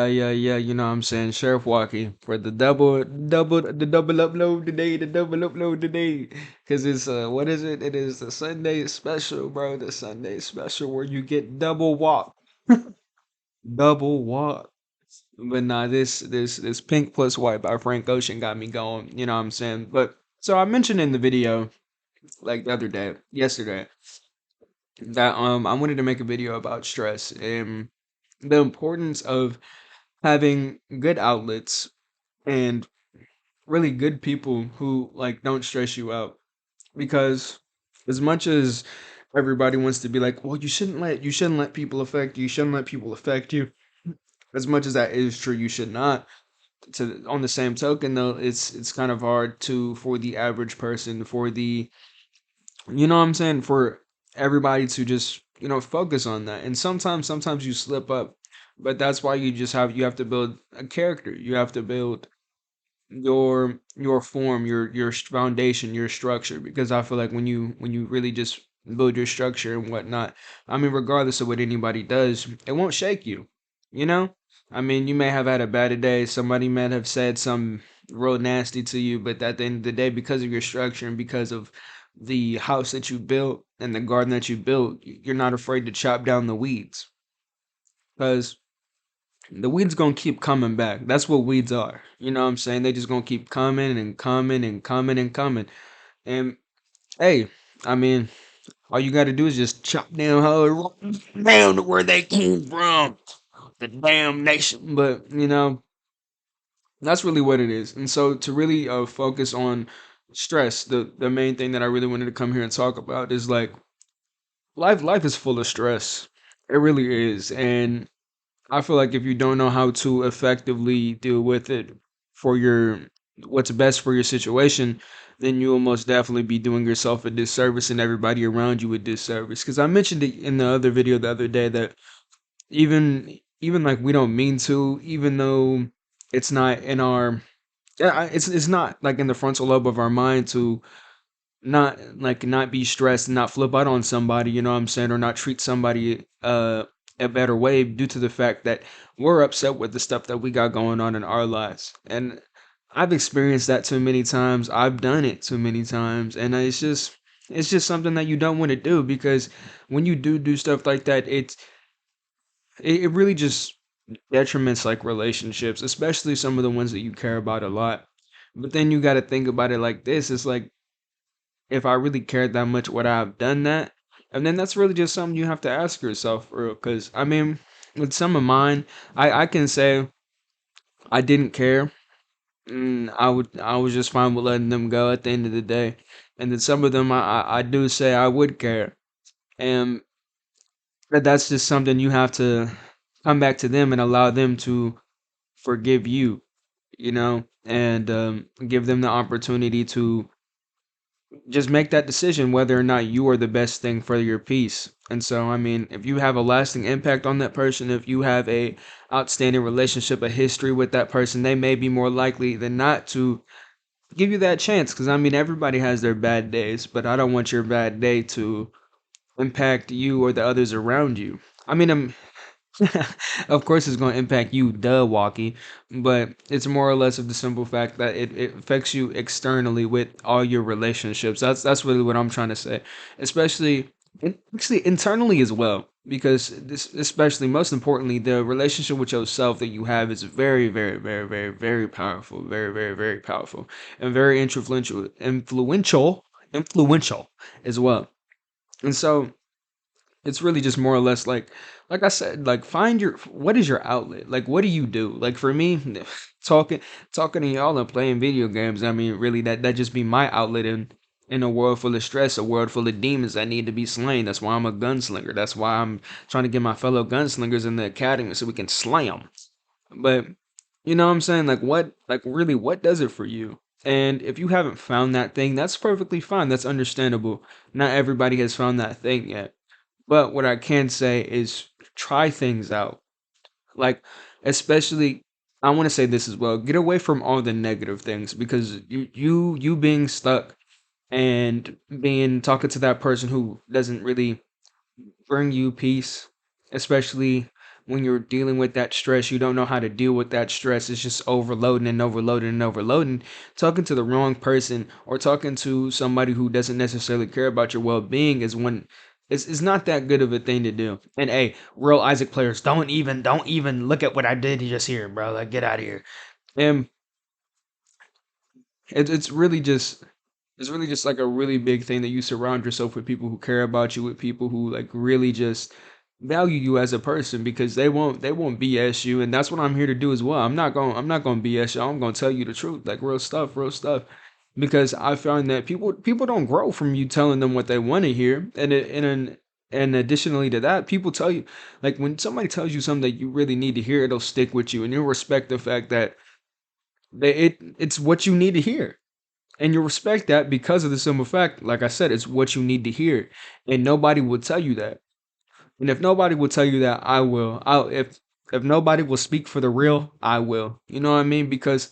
Yeah. You know what I'm saying? Sheriff Walkie for the double upload today, the double upload today. Cause it's what is it? It is the Sunday special, bro. The Sunday special where you get double walk. Double walk. But nah, this Pink Plus White by Frank Ocean got me going, you know what I'm saying? But so I mentioned in the video like the other day, yesterday, that I wanted to make a video about stress and the importance of having good outlets and really good people who like don't stress you out because as much as everybody wants to be like, well, you shouldn't let people affect you, you shouldn't let people affect you, as much as that is true, you should not. To on the same token though, it's kind of hard to for the average person, for the you know what I'm saying, for everybody to just, focus on that. And sometimes you slip up. But that's why you have to build a character. You have to build your form, your foundation, your structure. Because I feel like when you really just build your structure and whatnot, I mean, regardless of what anybody does, it won't shake you. You know, I mean, you may have had a bad day. Somebody might have said some real nasty to you, but at the end of the day, because of your structure and because of the house that you built and the garden that you built, you're not afraid to chop down the weeds because the weeds gonna keep coming back. That's what weeds are. You know what I'm saying? They just gonna keep coming and coming and coming and coming. And hey, I mean, all you gotta do is just chop down how down to where they came from. The damn nation. But that's really what it is. And so to really focus on stress, the main thing that I really wanted to come here and talk about is like life is full of stress. It really is. And I feel like if you don't know how to effectively deal with it for your what's best for your situation, then you will most definitely be doing yourself a disservice and everybody around you a disservice. Because I mentioned it in the other video the other day that even like we don't mean to, even though it's not in our it's not like in the frontal lobe of our mind to not be stressed and not flip out on somebody, you know what I'm saying, or not treat somebody a better way due to the fact that we're upset with the stuff that we got going on in our lives. And I've experienced that too many times. I've done it too many times, and it's just something that you don't want to do because when you do stuff like that, it really just detriments like relationships, especially some of the ones that you care about a lot. But then you got to think about it like this: it's like if I really cared that much, would I have done that? And then that's really just something you have to ask yourself for real. Because I mean, with some of mine, I can say I didn't care. I was just fine with letting them go at the end of the day. And then some of them I do say I would care. And that's just something you have to come back to them and allow them to forgive you, and give them the opportunity to just make that decision whether or not you are the best thing for your peace. And so, I mean, if you have a lasting impact on that person, if you have a outstanding relationship, a history with that person, they may be more likely than not to give you that chance. Because I mean, everybody has their bad days, but I don't want your bad day to impact you or the others around you. I mean, of course, it's going to impact you, duh, Walkie, but it's more or less of the simple fact that it affects you externally with all your relationships. That's really what I'm trying to say, especially actually internally as well, because this, especially most importantly, the relationship with yourself that you have is very, very, very, very, very powerful, very, very, very powerful, and very influential as well. And so it's really just more or less like I said, like find your what is your outlet? Like what do you do? Like for me, talking talking to y'all and playing video games, I mean really that just be my outlet in a world full of stress, a world full of demons that need to be slain. That's why I'm a gunslinger. That's why I'm trying to get my fellow gunslingers in the academy so we can slay them. But you know what I'm saying? Like really what does it for you? And if you haven't found that thing, that's perfectly fine. That's understandable. Not everybody has found that thing yet. But what I can say is try things out. Like, especially, I want to say this as well. Get away from all the negative things because you being stuck and being talking to that person who doesn't really bring you peace, especially when you're dealing with that stress, you don't know how to deal with that stress. It's just overloading and overloading and overloading. Talking to the wrong person or talking to somebody who doesn't necessarily care about your well-being is not that good of a thing to do. And hey, real Isaac players, don't even look at what I did just here, bro. Like, get out of here. And it's really just like a really big thing that you surround yourself with people who care about you, with people who like really just value you as a person, because they won't BS you, and that's what I'm here to do as well. I'm not gonna BS you. I'm gonna tell you the truth, like real stuff, because I found that people don't grow from you telling them what they want to hear, and additionally to that, people tell you, like, when somebody tells you something that you really need to hear, it'll stick with you, and you'll respect the fact that it's what you need to hear. And you respect that because of the simple fact, like I said, it's what you need to hear. And nobody will tell you that. And if nobody will tell you that, I will. If nobody will speak for the real, I will. You know what I mean? Because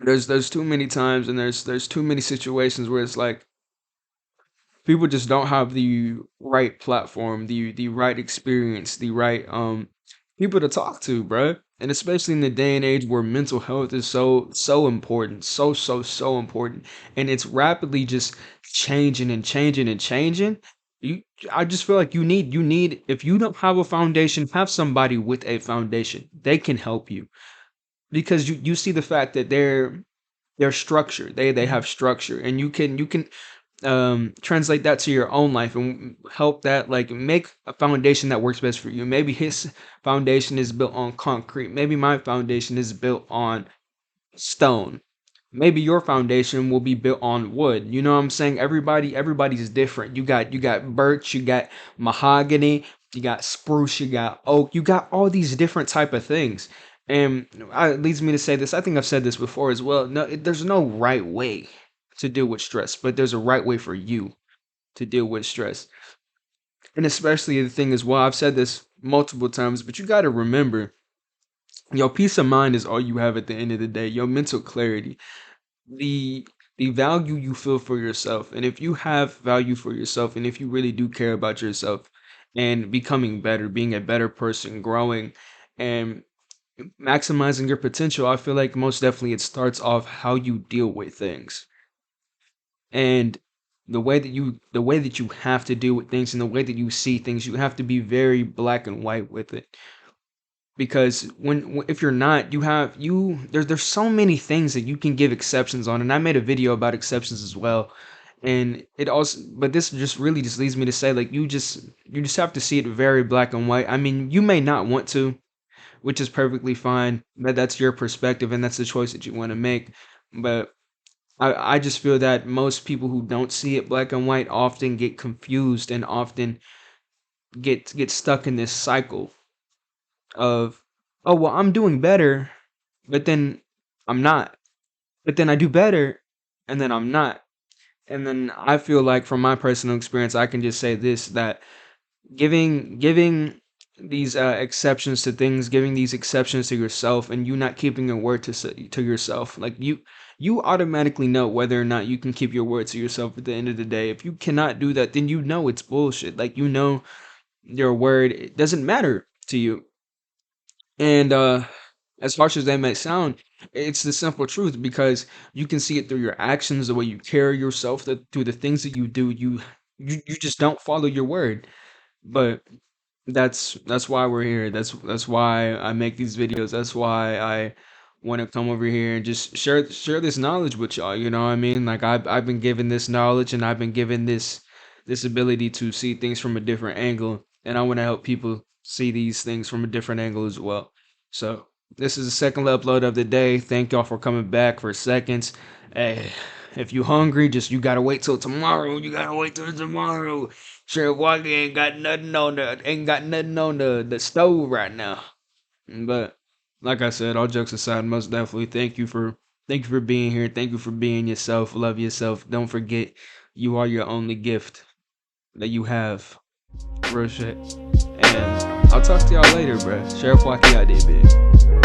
there's too many times and there's too many situations where it's like people just don't have the right platform, the right experience, the right people to talk to, bruh. And especially in the day and age where mental health is so important, so important, and it's rapidly just changing and changing and changing. You, I just feel like you need if you don't have a foundation, have somebody with a foundation. They can help you because you see the fact that they're structured. They have structure, and you can translate that to your own life and help that, like, make a foundation that works best for you. Maybe his foundation is built on concrete, maybe my foundation is built on stone, maybe your foundation will be built on wood. You know what I'm saying? Everybody's different. You got birch, you got mahogany, you got spruce, you got oak, you got all these different type of things. And it leads me to say this. I think I've said this before as well. No, there's no right way to deal with stress, but there's a right way for you to deal with stress. And especially the thing is, well, I've said this multiple times, but you got to remember, your peace of mind is all you have at the end of the day. Your mental clarity, the the value you feel for yourself. And if you have value for yourself, and if you really do care about yourself and becoming better, being a better person, growing and maximizing your potential, I feel like most definitely it starts off how you deal with things. And the way that you have to deal with things and the way that you see things, you have to be very black and white with it. Because if you're not, there's so many things that you can give exceptions on, and I made a video about exceptions as well. And it also, but this just really just leads me to say, like, you just have to see it very black and white. I mean, you may not want to, which is perfectly fine, but that's your perspective and that's the choice that you want to make. But I just feel that most people who don't see it black and white often get confused and often get stuck in this cycle of, oh, well, I'm doing better, but then I'm not. But then I do better, and then I'm not. And then I feel like from my personal experience, I can just say this, that giving these exceptions to things, giving these exceptions to yourself, and you not keeping your word to yourself, like, you automatically know whether or not you can keep your word to yourself at the end of the day. If you cannot do that, then you know it's bullshit. Like, you know your word, it doesn't matter to you. And as harsh as that may sound, it's the simple truth, because you can see it through your actions, the way you carry yourself, through the things that you do. You just don't follow your word. But that's why we're here. That's why I make these videos. That's why I want to come over here and just share this knowledge with y'all. You know what I mean? Like, I've been given this knowledge, and I've been given this ability to see things from a different angle, and I want to help people see these things from a different angle as well. So this is the second upload of the day. Thank y'all for coming back for seconds. Hey, if you hungry, just you gotta wait till tomorrow. You gotta wait till tomorrow. Sheriff Walker ain't got nothing on the stove right now. But like I said, all jokes aside, most definitely thank you for being here. Thank you for being yourself. Love yourself. Don't forget, you are your only gift that you have. Real shit. And I'll talk to y'all later, bruh. Sheriff Walkie out there, bitch.